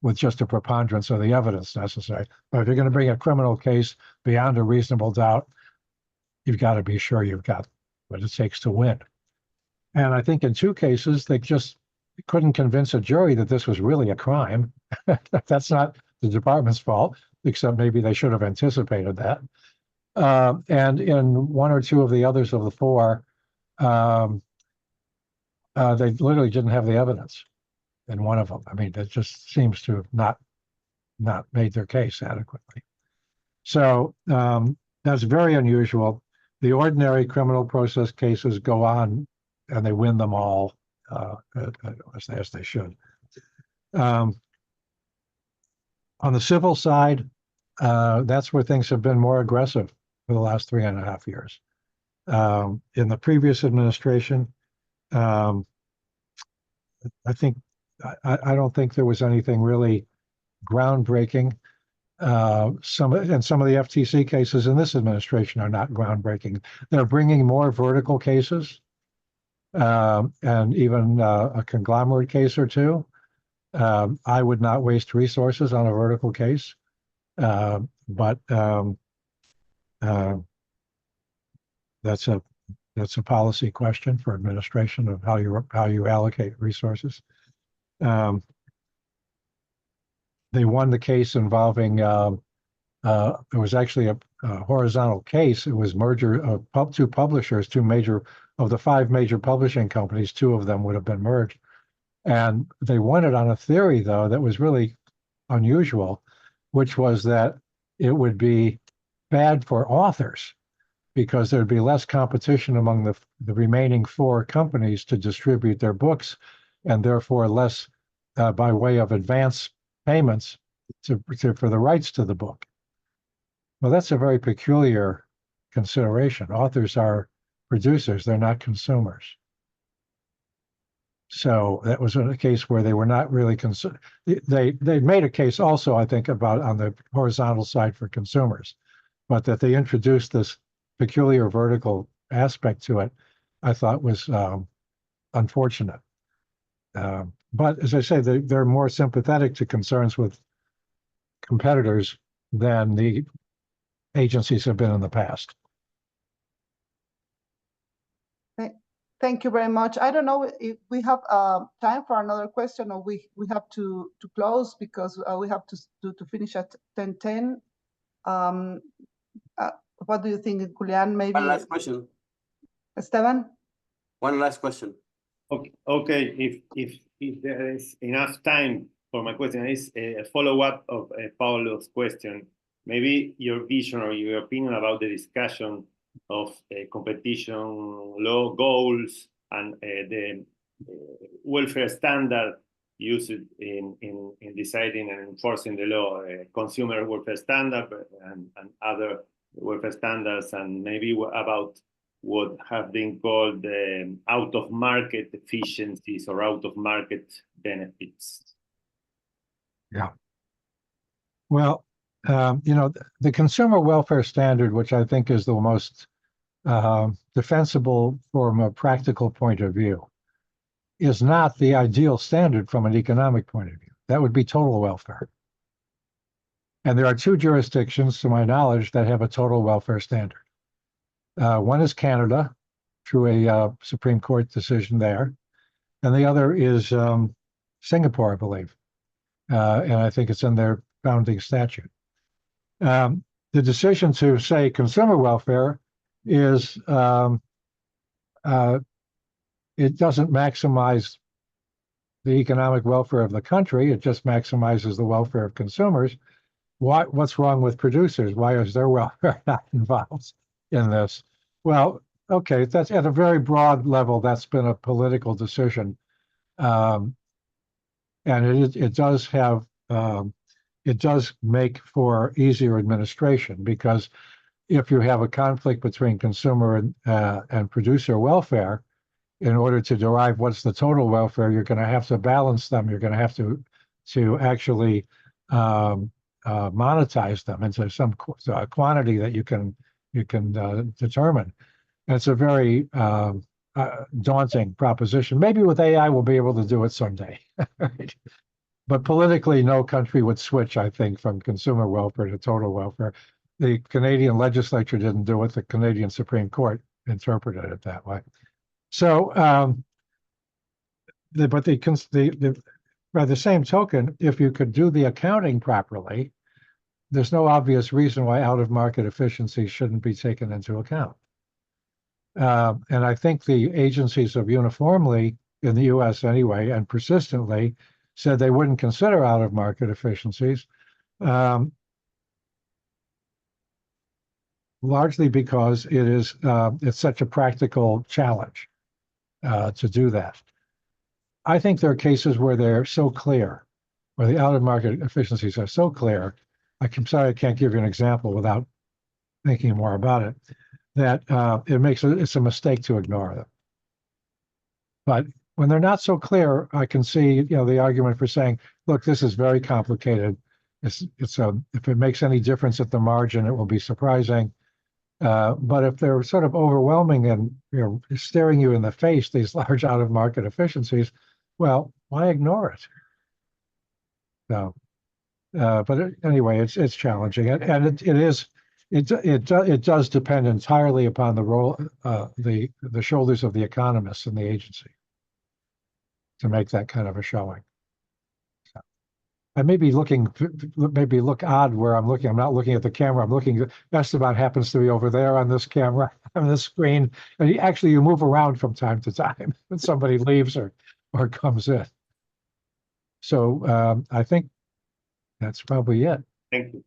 with just a preponderance of the evidence necessary. But if you're going to bring a criminal case beyond a reasonable doubt, you've got to be sure you've got what it takes to win. And I think in 2 cases, they just couldn't convince a jury that this was really a crime. That's not the department's fault, except maybe they should have anticipated that. And in 1 or 2 of the others of the 4, they literally didn't have the evidence in one of them. I mean, it just seems to have not made their case adequately. So that's very unusual. The ordinary criminal process cases go on and they win them all as they should. On the civil side, that's where things have been more aggressive for the last 3.5 years. In the previous administration, I don't think there was anything really groundbreaking. Some of the FTC cases in this administration are not groundbreaking. They're bringing more vertical cases, and even a conglomerate case or 2. I would not waste resources on a vertical case, but that's a policy question for administration of how you allocate resources. They won the case involving it was actually a horizontal case. It was merger of 2 publishers, 2 major of the 5 major publishing companies. 2 of them would have been merged, and they won it on a theory, though, that was really unusual, which was that it would be bad for authors because there'd be less competition among the remaining 4 companies to distribute their books, and therefore less by way of advance payments for the rights to the book. Well, that's a very peculiar consideration. Authors are producers, they're not consumers. So that was a case where they were not really they made a case also, I think, about on the horizontal side for consumers, but that they introduced this peculiar vertical aspect to it, I thought was unfortunate. But as I say, they're more sympathetic to concerns with competitors than the agencies have been in the past. Thank you very much. I don't know if we have time for another question, or we have to close because we have to finish at 10:10. What do you think, Julián? Maybe one last question. Esteban? One last question. Okay. If there is enough time for my question, is a follow-up of Paulo's question. Maybe your vision or your opinion about the discussion of competition law goals and the welfare standard used in deciding and enforcing the law, consumer welfare standard and other welfare standards, and maybe about what have been called out-of-market efficiencies or out-of-market benefits. Yeah. Well, the consumer welfare standard, which I think is the most defensible from a practical point of view, is not the ideal standard from an economic point of view. That would be total welfare. And there are two jurisdictions, to my knowledge, that have a total welfare standard. One is Canada, through a Supreme Court decision there, and the other is Singapore, I believe. And I think it's in their founding statute. The decision to say consumer welfare is it doesn't maximize the economic welfare of the country. It just maximizes the welfare of consumers. What's wrong with producers? Why is their welfare not involved in this? Well, okay, that's at a very broad level. That's been a political decision, and it does have it does make for easier administration, because if you have a conflict between consumer and producer welfare, in order to derive what's the total welfare, you're going to have to balance them. You're going to have to actually monetize them into some quantity that you can determine. And it's a very daunting proposition. Maybe with AI we'll be able to do it someday. Right? But politically, no country would switch, I think, from consumer welfare to total welfare. The Canadian legislature didn't do it. The Canadian Supreme Court interpreted it that way. So, by the same token, if you could do the accounting properly, there's no obvious reason why out-of-market efficiency shouldn't be taken into account. And I think the agencies have uniformly, in the US anyway, and persistently, said they wouldn't consider out-of-market efficiencies, largely because it's such a practical challenge to do that. I think there are cases where they're so clear, where the out-of-market efficiencies are so clear. I'm sorry I can't give you an example without thinking more about it, that it's a mistake to ignore them. But when they're not so clear, I can see the argument for saying, look, this is very complicated. If it makes any difference at the margin, it will be surprising. But if they're sort of overwhelming and staring you in the face, these large out-of-market efficiencies, well, why ignore it? So, but anyway, it's challenging, and it does depend entirely upon the role, the shoulders of the economists in the agency to make that kind of a showing. So, I may look odd where I'm looking. I'm not looking at the camera. I'm looking. Esteban happens to be over there on this camera, on this screen, and you move around from time to time when somebody leaves or comes in. So I think that's probably it. Thank you.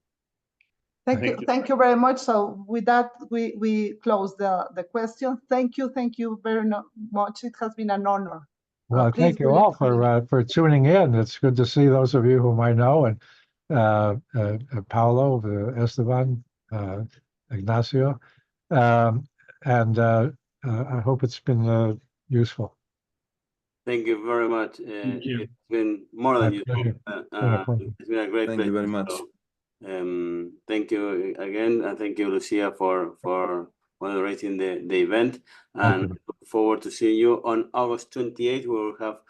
Thank you very much. So with that, we close the question. Thank you very much. It has been an honor. Well, thank you all for tuning in. It's good to see those of you whom I know, and Paulo, Esteban, Ignacio, and I hope it's been useful. Thank you very much. Thank you. It's been more than useful. It's been a great pleasure. Thank you very much. So, thank you again, and thank you, Lucia, for moderating the event. And look forward to seeing you on August 28th. We will have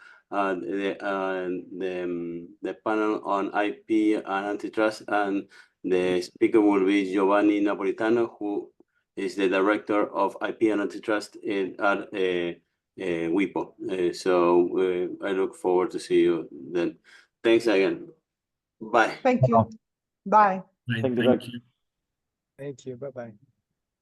the panel on IP and antitrust, and the speaker will be Giovanni Napolitano, who is the director of IP and antitrust at WIPO. So I look forward to see you then. Thanks again. Bye. Thank you. Bye. Thank you. Thank you. Bye-bye.